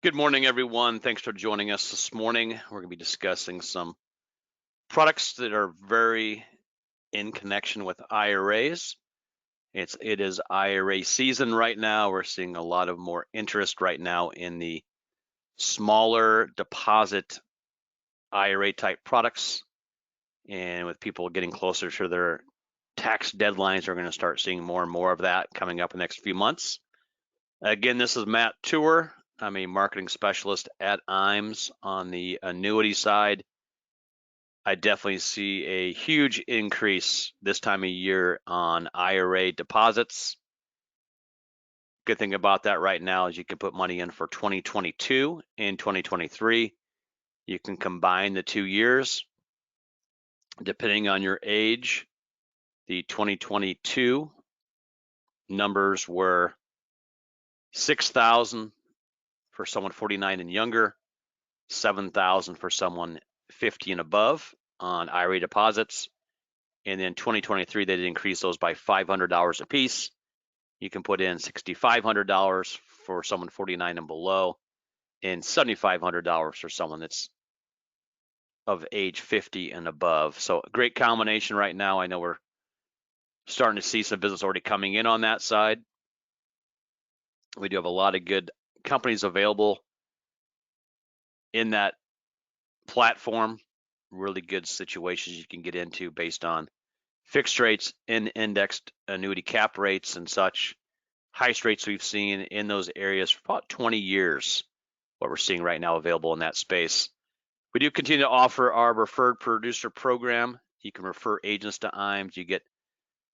Good morning, everyone. Thanks for joining us this morning. We're going to be discussing some products that are very in connection with IRAs. It is IRA season right now. We're seeing a lot of more interest right now in the smaller deposit IRA type products. And with people getting closer to their tax deadlines, we're going to start seeing more and more of that coming up in the next few months. Again, this is Matt Tour. I'm a marketing specialist at IAMS on the annuity side. I definitely see a huge increase this time of year on IRA deposits. Good thing about that right now is you can put money in for 2022 and 2023. You can combine the 2 years. Depending on your age, the 2022 numbers were 6,000 for someone 49 and younger, 7,000 for someone 50 and above on IRA deposits. And then 2023, they did increase those by $500 a piece. You can put in $6,500 for someone 49 and below, and $7,500 for someone that's of age 50 and above. So a great combination right now. I know we're starting to see some business already coming in on that side. We do have a lot of good companies available in that platform, really good situations you can get into based on fixed rates and indexed annuity cap rates and such. Highest rates we've seen in those areas for about 20 years, what we're seeing right now available in that space. We do continue to offer our referred producer program. You can refer agents to IAMS. You get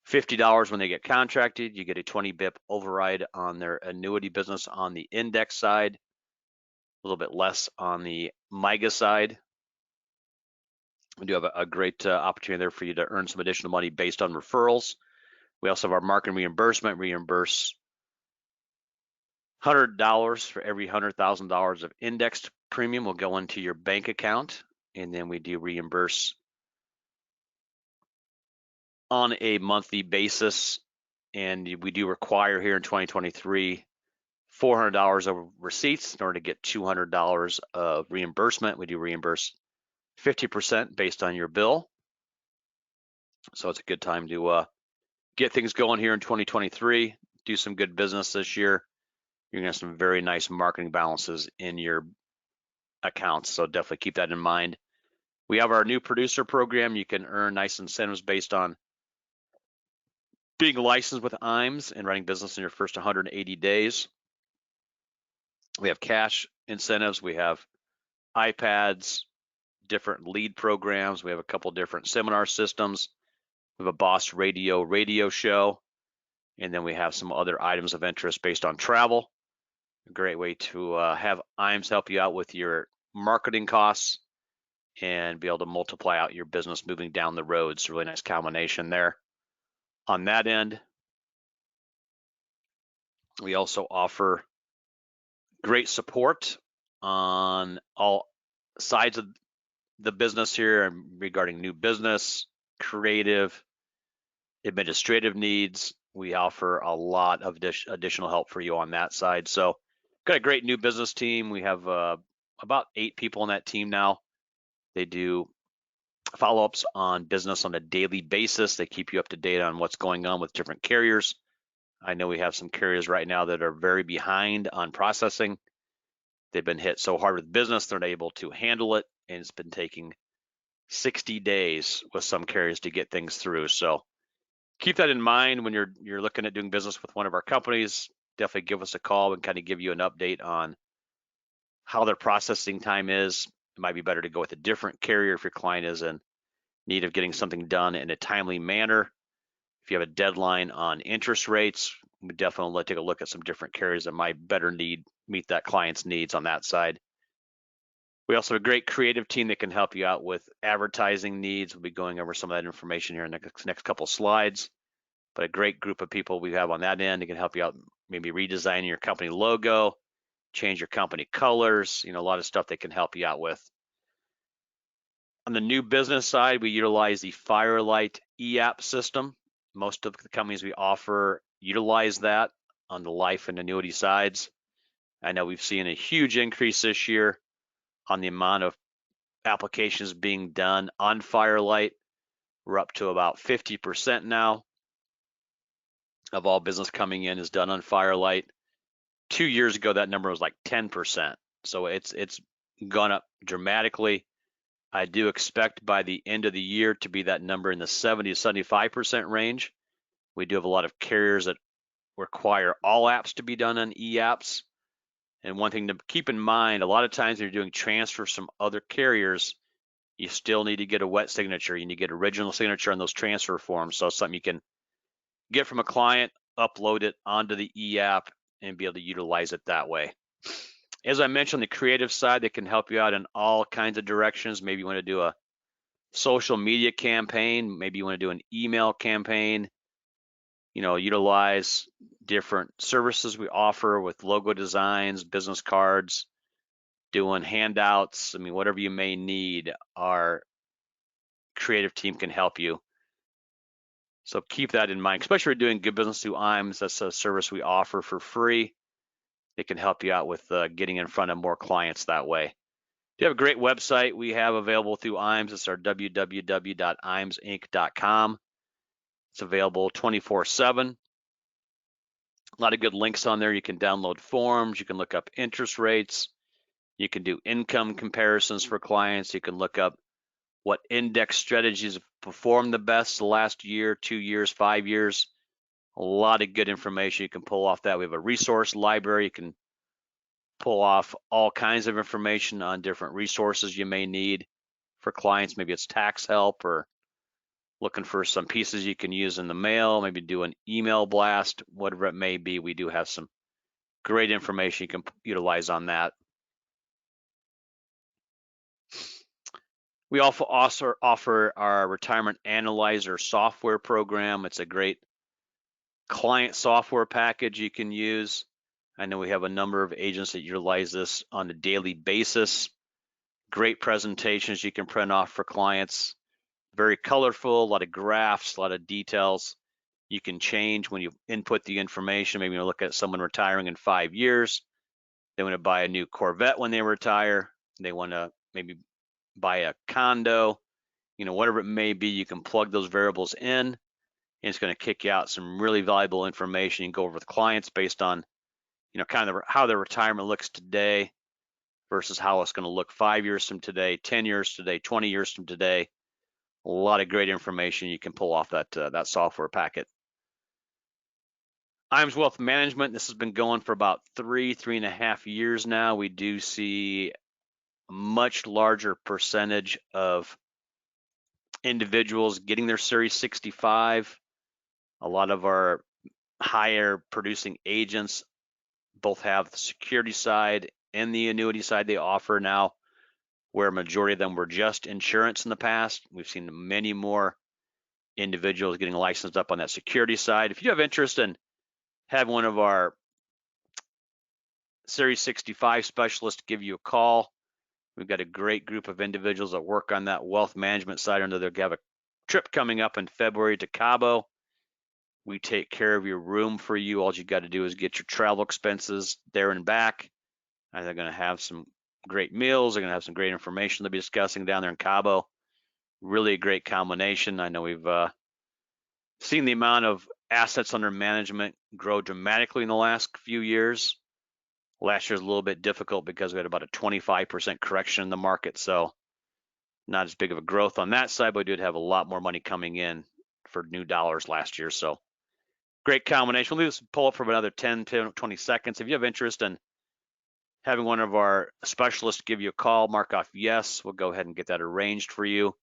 $50 when they get contracted. You get a 20 BIP override on their annuity business on the index side, a little bit less on the MIGA side. We do have a great opportunity there for you to earn some additional money based on referrals. We also have our market reimbursement, reimburse $100 for every $100,000 of indexed premium will go into your bank account, and then we do reimburse on a monthly basis. And we do require here in 2023 $400 of receipts in order to get $200 of reimbursement. We do reimburse 50% based on your bill. So it's a good time to get things going here in 2023, do some good business this year. You're gonna have some very nice marketing balances in your accounts, so definitely keep that in mind. We have our new producer program. You can earn nice incentives based on being licensed with IAMS and running business in your first 180 days. We have cash incentives. We have iPads, different lead programs. We have a couple different seminar systems. We have a Boss radio show, and then we have some other items of interest based on travel. A great way to have IAMS help you out with your marketing costs and be able to multiply out your business moving down the road. It's a really nice combination there. On that end, we also offer great support on all sides of the business here regarding new business, creative, administrative needs. We offer a lot of additional help for you on that side. So got a great new business team. We have about 8 people on that team now. They do follow-ups on business on a daily basis. They keep you up to date on what's going on with different carriers. I know we have some carriers right now that are very behind on processing. They've been hit so hard with business, they're not able to handle it, and it's been taking 60 days with some carriers to get things through. So keep that in mind when you're looking at doing business with one of our companies. Definitely give us a call and kind of give you an update on how their processing time is. It might be better to go with a different carrier if your client is in need of getting something done in a timely manner. If you have a deadline on interest rates, we definitely take a look at some different carriers that might better meet that client's needs on that side. We also have a great creative team that can help you out with advertising needs. We'll be going over some of that information here in the next couple of slides. But a great group of people we have on that end that can help you out, maybe redesigning your company logo, change your company colors, a lot of stuff they can help you out with. On the new business side, we utilize the Firelight e-app system. Most of the companies we offer utilize that on the life and annuity sides. I know we've seen a huge increase this year on the amount of applications being done on Firelight. We're up to about 50% now of all business coming in is done on Firelight. 2 years ago, that number was like 10%. So it's gone up dramatically. I do expect by the end of the year to be that number in the 70 to 75% range. We do have a lot of carriers that require all apps to be done on e-apps. And one thing to keep in mind, a lot of times when you're doing transfers from other carriers, you still need to get a wet signature. You need to get original signature on those transfer forms. So it's something you can get from a client, upload it onto the e-app, and be able to utilize it that way. As I mentioned, the creative side, they can help you out in all kinds of directions. Maybe you want to do a social media campaign. Maybe you want to do an email campaign. Utilize different services we offer with logo designs, business cards, doing handouts. I mean, whatever you may need, our creative team can help you. So keep that in mind, especially if you're doing good business through IAMS. That's a service we offer for free. It can help you out with getting in front of more clients that way. We have a great website we have available through IAMS. It's our www.iamsinc.com. It's available 24/7. A lot of good links on there. You can download forms. You can look up interest rates. You can do income comparisons for clients. You can look up what index strategies have performed the best the last year, 2 years, 5 years. A lot of good information you can pull off that. We have a resource library. You can pull off all kinds of information on different resources you may need for clients. Maybe it's tax help or looking for some pieces you can use in the mail, maybe do an email blast, whatever it may be. We do have some great information you can utilize on that. We also offer our Retirement Analyzer software program. It's a great client software package you can use. I know we have a number of agents that utilize this on a daily basis. Great presentations you can print off for clients. Very colorful, a lot of graphs, a lot of details. You can change when you input the information. Maybe you look at someone retiring in 5 years. They want to buy a new Corvette when they retire. They want to maybe buy a condo. Whatever it may be, you can plug those variables in, and it's going to kick you out some really valuable information. You can go over with clients based on, kind of how their retirement looks today versus how it's going to look 5 years from today, 10 years today, 20 years from today. A lot of great information you can pull off that software packet. IAMS Wealth Management, this has been going for about 3.5 years now. We do see a much larger percentage of individuals getting their Series 65. A lot of our higher producing agents both have the security side and the annuity side they offer now, where a majority of them were just insurance in the past. We've seen many more individuals getting licensed up on that security side. If you have interest in having one of our Series 65 specialists give you a call, we've got a great group of individuals that work on that wealth management side. Under they have a trip coming up in February to Cabo. We take care of your room for you. All you got to do is get your travel expenses there and back. And they're going to have some great meals. They're going to have some great information they'll be discussing down there in Cabo. Really a great combination. I know we've seen the amount of assets under management grow dramatically in the last few years. Last year was a little bit difficult because we had about a 25% correction in the market. So not as big of a growth on that side, but we did have a lot more money coming in for new dollars last year. So great combination. We'll leave this pull up for another 10 to 20 seconds. If you have interest in having one of our specialists give you a call, mark off yes. We'll go ahead and get that arranged for you.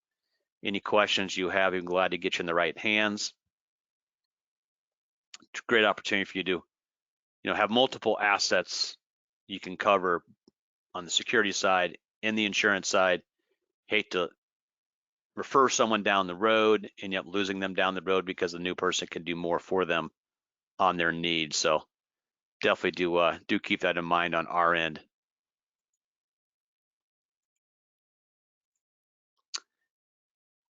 Any questions you have, I'm glad to get you in the right hands. It's a great opportunity for you to, have multiple assets you can cover on the security side and the insurance side. Hate to refer someone down the road and yet losing them down the road because the new person can do more for them on their needs. So definitely do keep that in mind on our end.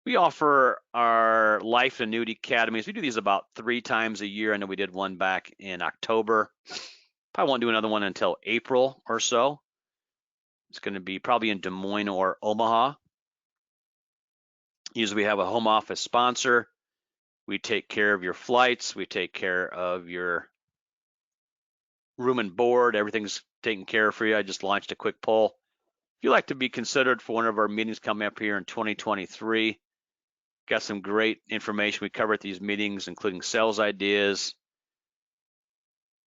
We offer our life annuity academies. We do these about 3 times a year. I know we did one back in October. Probably won't do another one until April or so. It's going to be probably in Des Moines or Omaha. Usually we have a home office sponsor. We take care of your flights. We take care of your room and board. Everything's taken care of for you. I just launched a quick poll. If you'd like to be considered for one of our meetings coming up here in 2023, got some great information we cover at these meetings, including sales ideas,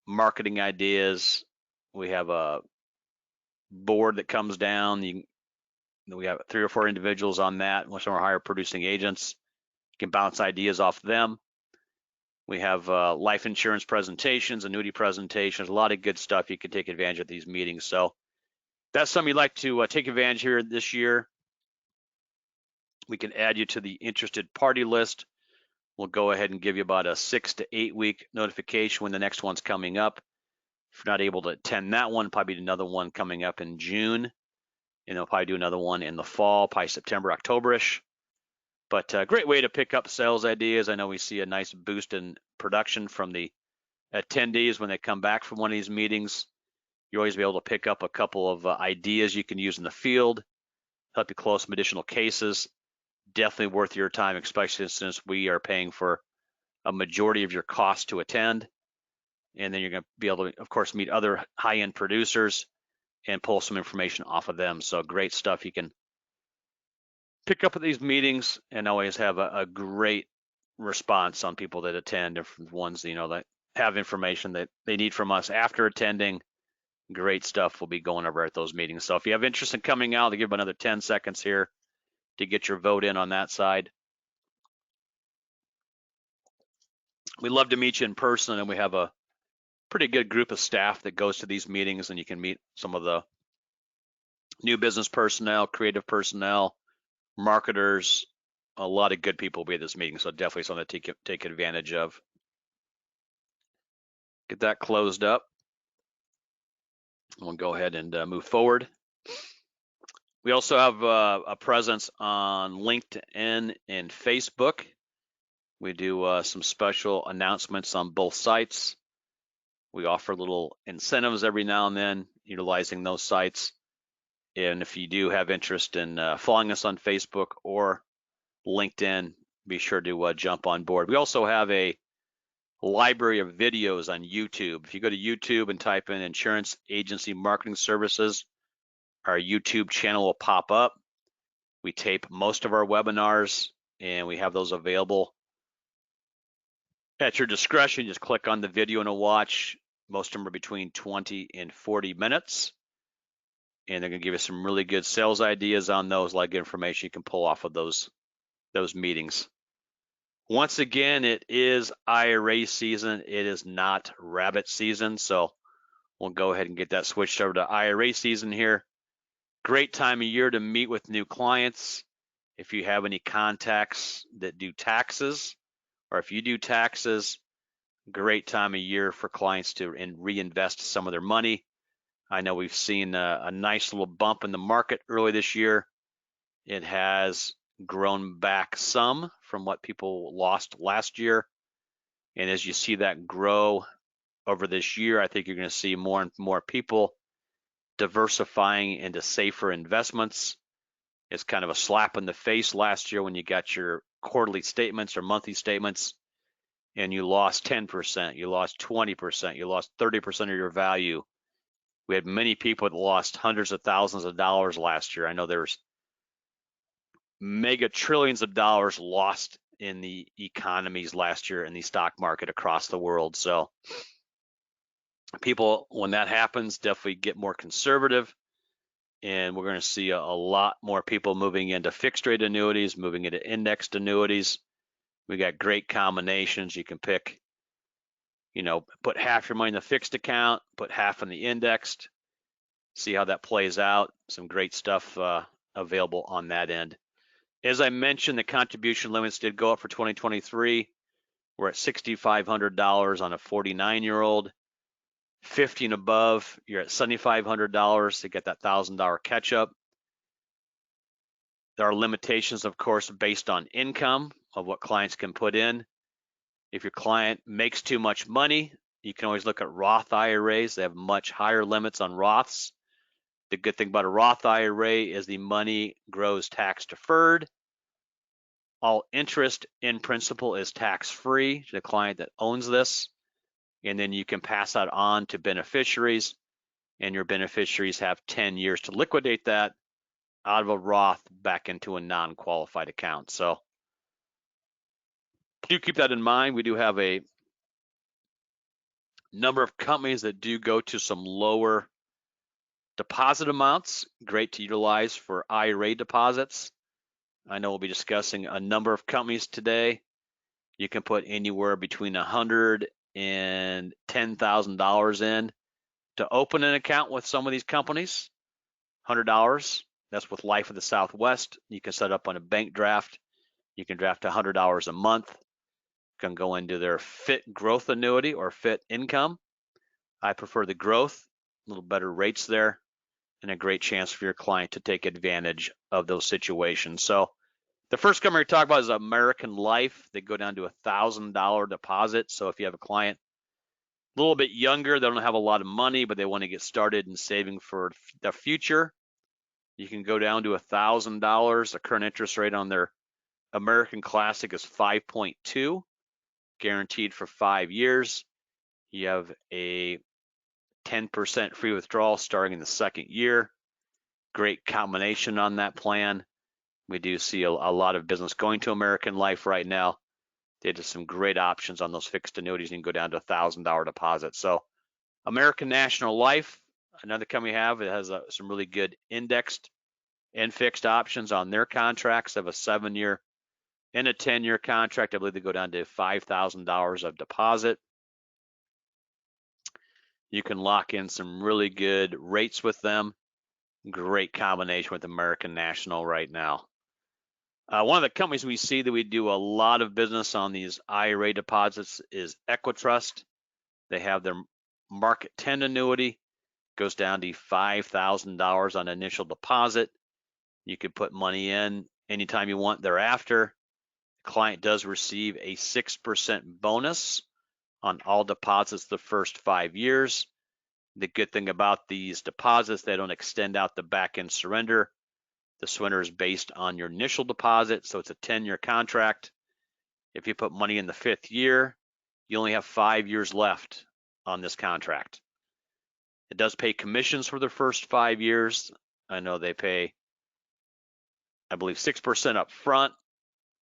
marketing ideas. We have a board that comes down. We have 3 or 4 individuals on that, with some of our higher producing agents. You can bounce ideas off them. We have life insurance presentations, annuity presentations, a lot of good stuff you can take advantage of these meetings. So if that's something you'd like to take advantage here this year, we can add you to the interested party list. We'll go ahead and give you about a 6 to 8 week notification when the next one's coming up. If you're not able to attend that one, probably another one coming up in June, and they'll probably do another one in the fall, probably September, October-ish. But a great way to pick up sales ideas. I know we see a nice boost in production from the attendees when they come back from one of these meetings. You always be able to pick up a couple of ideas you can use in the field, help you close some additional cases. Definitely worth your time, especially since we are paying for a majority of your cost to attend. And then you're going to be able to, of course, meet other high-end producers and pull some information off of them. So great stuff you can pick up at these meetings, and always have a great response on people that attend, and from ones that have information that they need from us after attending. Great stuff we'll be going over at those meetings. So if you have interest in coming out, I'll give another 10 seconds here to get your vote in on that side. We love to meet you in person, and we have a pretty good group of staff that goes to these meetings, and you can meet some of the new business personnel, creative personnel, marketers. A lot of good people will be at this meeting, so definitely something to take advantage of. Get that closed up. We'll go ahead and move forward. We also have a presence on LinkedIn and Facebook. We do some special announcements on both sites. We offer little incentives every now and then utilizing those sites. And if you do have interest in following us on Facebook or LinkedIn, be sure to jump on board. We also have a library of videos on YouTube. If you go to YouTube and type in Insurance Agency Marketing Services, our YouTube channel will pop up. We tape most of our webinars, and we have those available at your discretion. Just click on the video and watch. Most of them are between 20 and 40 minutes. And they're going to give you some really good sales ideas on those, like information you can pull off of those meetings. Once again, it is IRA season. It is not rabbit season. So we'll go ahead and get that switched over to IRA season here. Great time of year to meet with new clients. If you have any contacts that do taxes, or if you do taxes, great time of year for clients to reinvest some of their money. I know we've seen a nice little bump in the market early this year. It has grown back some from what people lost last year. And as you see that grow over this year, I think you're going to see more and more people diversifying into safer investments. It's kind of a slap in the face last year when you got your quarterly statements or monthly statements and you lost 10%, you lost 20%, you lost 30% of your value. We had many people that lost hundreds of thousands of dollars last year. I know there's mega trillions of dollars lost in the economies last year in the stock market across the world. So people, when that happens, definitely get more conservative, and we're going to see a lot more people moving into fixed rate annuities, moving into indexed annuities. We got great combinations. You can pick, put half your money in the fixed account, put half in the indexed, see how that plays out. Some great stuff available on that end. As I mentioned, the contribution limits did go up for 2023. We're at $6,500 on a 49-year-old. 50 and above, you're at $7,500 to get that $1,000 catch up. There are limitations, of course, based on income of what clients can put in. If your client makes too much money, You can always look at Roth IRAs. They have much higher limits on Roths. The good thing about a Roth IRA is the money grows tax deferred. All interest in principal is tax free to the client that owns this. And then you can pass that on to beneficiaries, and your beneficiaries have 10 years to liquidate that out of a Roth back into a non-qualified account. So do keep that in mind. We do have a number of companies that do go to some lower deposit amounts, great to utilize for IRA deposits. I know we'll be discussing a number of companies today. You can put anywhere between $100 and $10,000 in to open an account with some of these companies. $100, that's with Life of the Southwest. You can set up on a bank draft. You can draft $100 a month. You can go into their Fit Growth Annuity or Fit Income. I prefer the growth, a little better rates there, and a great chance for your client to take advantage of those situations. So the first company we're talking about is American Life. They go down to $1,000 deposit. So if you have a client a little bit younger, they don't have a lot of money, but they want to get started in saving for the future, you can go down to $1,000. The current interest rate on their American Classic is 5.2, guaranteed for 5 years. You have a 10% free withdrawal starting in the second year. Great combination on that plan. We do see a lot of business going to American Life right now. They did some great options on those fixed annuities. You can go down to $1,000 deposit. So American National Life, another company we have, it has some really good indexed and fixed options on their contracts. They have a 7-year and a 10-year contract. I believe they go down to $5,000 of deposit. You can lock in some really good rates with them. Great combination with American National right now. One of the companies we see that we do a lot of business on these IRA deposits is Equitrust. They have their Market 10 annuity, goes down to $5,000 on initial deposit. You could put money in anytime you want thereafter. The client does receive a 6% bonus on all deposits the first 5 years. The good thing about these deposits, they don't extend out the back-end surrender. The surrender is based on your initial deposit, so it's a 10-year contract. If you put money in the 5th year, you only have 5 years left on this contract. It does pay commissions for the first 5 years. I know they pay, I believe, 6% up front.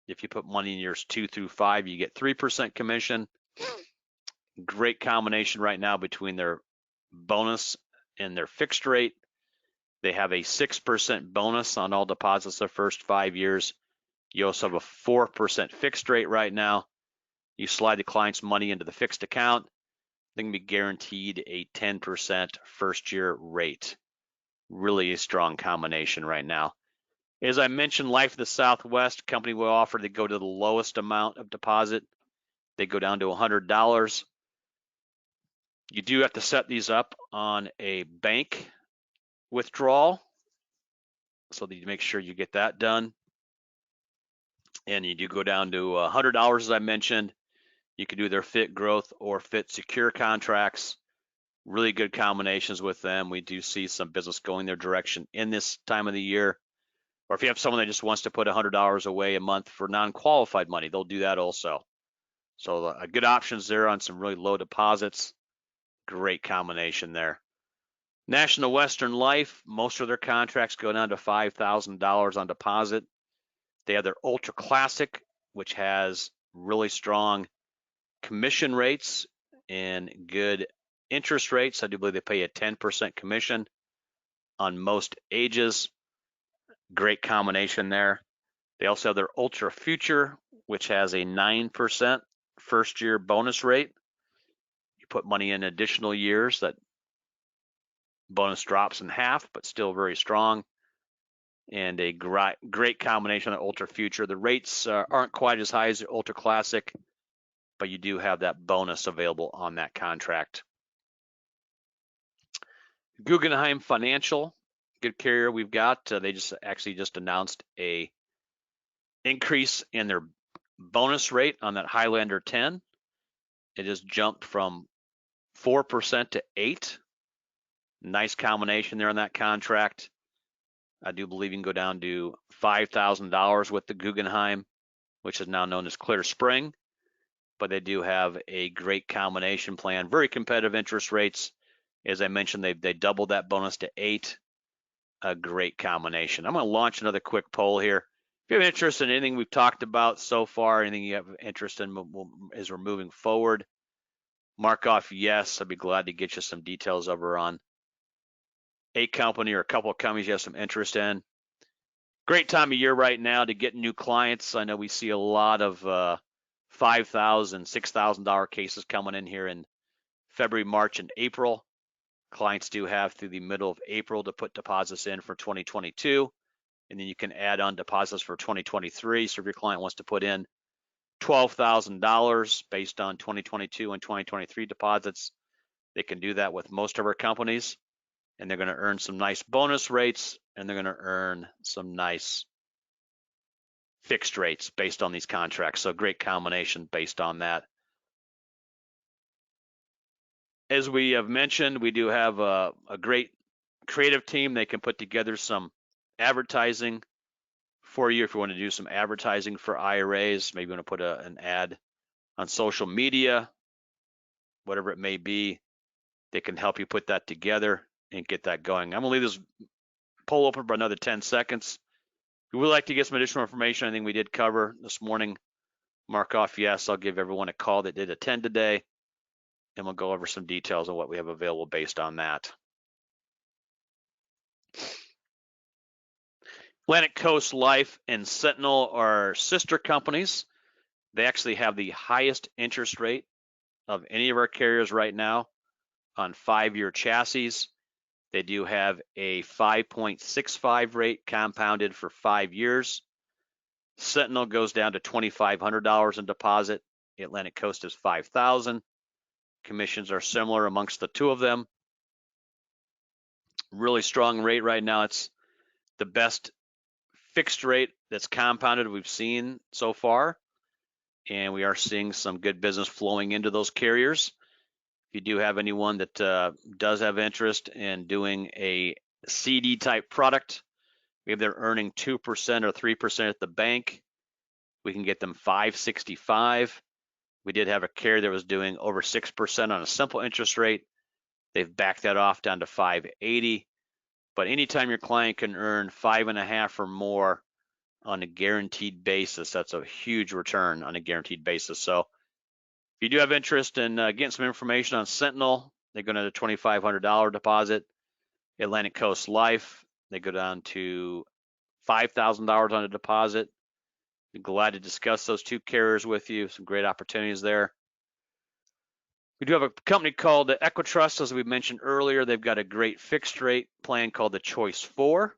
If you put money in years 2 through 5, you get 3% commission. Great combination right now between their bonus and their fixed rate. They have a 6% bonus on all deposits the first 5 years. You also have a 4% fixed rate right now. You slide the client's money into the fixed account, they can be guaranteed a 10% first year rate. Really a strong combination right now. As I mentioned, Life of the Southwest company will offer to go to the lowest amount of deposit. They go down to $100. You do have to set these up on a bank withdrawal, so that you make sure you get that done. And you do go down to $100, as I mentioned. You can do their Fit Growth or Fit Secure contracts. Really good combinations with them. We do see some business going their direction in this time of the year. Or if you have someone that just wants to put $100 away a month for non-qualified money, they'll do that also. So good options there on some really low deposits. Great combination there. National Western Life, most of their contracts go down to $5,000 on deposit. They have their Ultra Classic, which has really strong commission rates and good interest rates. I do believe they pay a 10% commission on most ages. Great combination there. They also have their Ultra Future, which has a 9% first year bonus rate. You put money in additional years, that bonus drops in half, but still very strong. And a great combination of Ultra Future. The rates aren't quite as high as the Ultra Classic, but you do have that bonus available on that contract. Guggenheim Financial, good carrier we've got. They just announced a increase in their bonus rate on that Highlander 10. It has jumped from 4% to 8%. Nice combination there on that contract. I do believe you can go down to $5,000 with the Guggenheim, which is now known as Clear Spring. But they do have a great combination plan, very competitive interest rates. As I mentioned, they doubled that bonus to 8%. A great combination. I'm going to launch another quick poll here. If you have interest in anything we've talked about so far, anything you have interest in as we're moving forward, mark off yes. I'd be glad to get you some details over on a company or a couple of companies you have some interest in. Great time of year right now to get new clients. I know we see a lot of $5,000, $6,000 cases coming in here in February, March, and April. Clients do have through the middle of April to put deposits in for 2022, and then you can add on deposits for 2023. So if your client wants to put in $12,000 based on 2022 and 2023 deposits, they can do that with most of our companies, and they're going to earn some nice bonus rates, and they're going to earn some nice fixed rates based on these contracts. So great combination based on that. As we have mentioned, we do have a great creative team. They can put together some advertising for you if you want to do some advertising for IRAs. Maybe you want to put an ad on social media, whatever it may be. They can help you put that together and get that going. I'm going to leave this poll open for another 10 seconds. If you would like to get some additional information, I think we did cover this morning, mark off yes. I'll give everyone a call that did attend today, and we'll go over some details on what we have available based on that. Atlantic Coast Life and Sentinel are sister companies. They actually have the highest interest rate of any of our carriers right now on 5-year chassis. They do have a 5.65 rate compounded for 5 years. Sentinel goes down to $2,500 in deposit. Atlantic Coast is $5,000. Commissions are similar amongst the two of them. Really strong rate right now. It's the best fixed rate that's compounded we've seen so far, and we are seeing some good business flowing into those carriers. If you do have anyone that does have interest in doing a CD type product, if they're earning 2% or 3% at the bank, we can get them $565. We did have a carrier that was doing over 6% on a simple interest rate. They've backed that off down to $580. But anytime your client can earn 5.5 or more on a guaranteed basis, that's a huge return on a guaranteed basis. So if you do have interest in getting some information on Sentinel, they go down to $2,500 deposit. Atlantic Coast Life, they go down to $5,000 on a deposit. Be glad to discuss those two carriers with you. Some great opportunities there. We do have a company called Equitrust, as we mentioned earlier. They've got a great fixed rate plan called the Choice 4.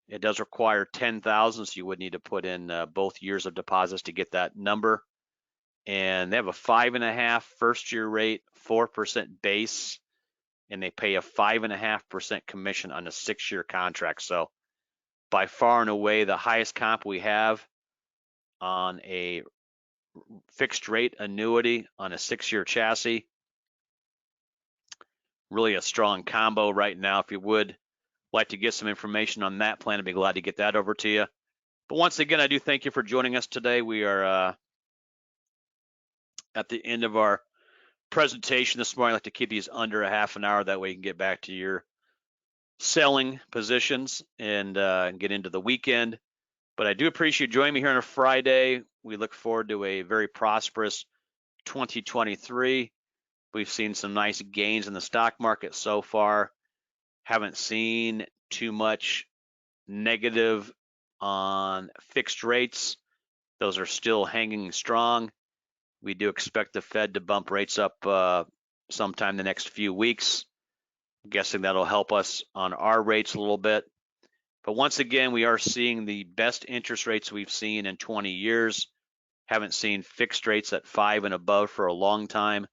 It does require $10,000, so you would need to put in both years of deposits to get that number. And they have a 5.5 first year rate, 4% base, and they pay a 5.5% commission on a 6-year contract. So by far and away the highest comp we have on a fixed rate annuity on a 6-year chassis. Really a strong combo right now. If you would like to get some information on that plan, I'd be glad to get that over to you. But once again, I do thank you for joining us today. We are at the end of our presentation this morning. I like to keep these under a half an hour. That way you can get back to your selling positions and get into the weekend. But I do appreciate you joining me here on a Friday. We look forward to a very prosperous 2023. We've seen some nice gains in the stock market so far. Haven't seen too much negative on fixed rates. Those are still hanging strong. We do expect the Fed to bump rates up sometime the next few weeks. I'm guessing that'll help us on our rates a little bit. But once again, we are seeing the best interest rates we've seen in 20 years. Haven't seen fixed rates at 5 and above for a long time,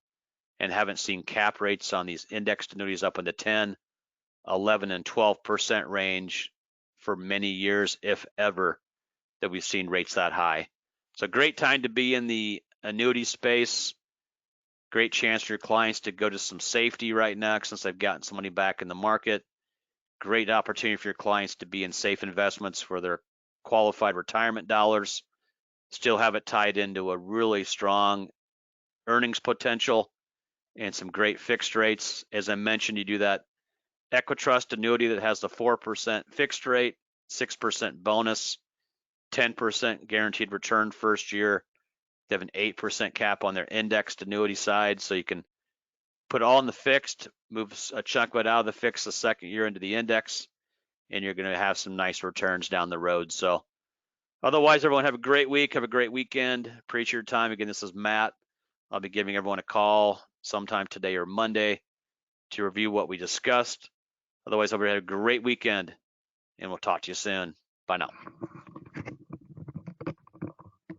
and haven't seen cap rates on these indexed annuities up in the 10, 11, and 12% range for many years, if ever, that we've seen rates that high. It's a great time to be in the annuity space. Great chance for your clients to go to some safety right now since they've gotten some money back in the market. Great opportunity for your clients to be in safe investments for their qualified retirement dollars. Still have it tied into a really strong earnings potential and some great fixed rates. As I mentioned, you do that Equitrust annuity that has the 4% fixed rate, 6% bonus, 10% guaranteed return first year. They have an 8% cap on their indexed annuity side, so you can put all in the fixed, move a chunk of it out of the fixed the second year into the index, and you're going to have some nice returns down the road. So otherwise, everyone have a great week. Have a great weekend. Appreciate your time. Again, this is Matt. I'll be giving everyone a call sometime today or Monday to review what we discussed. Otherwise, everybody have a great weekend, and we'll talk to you soon. Bye now.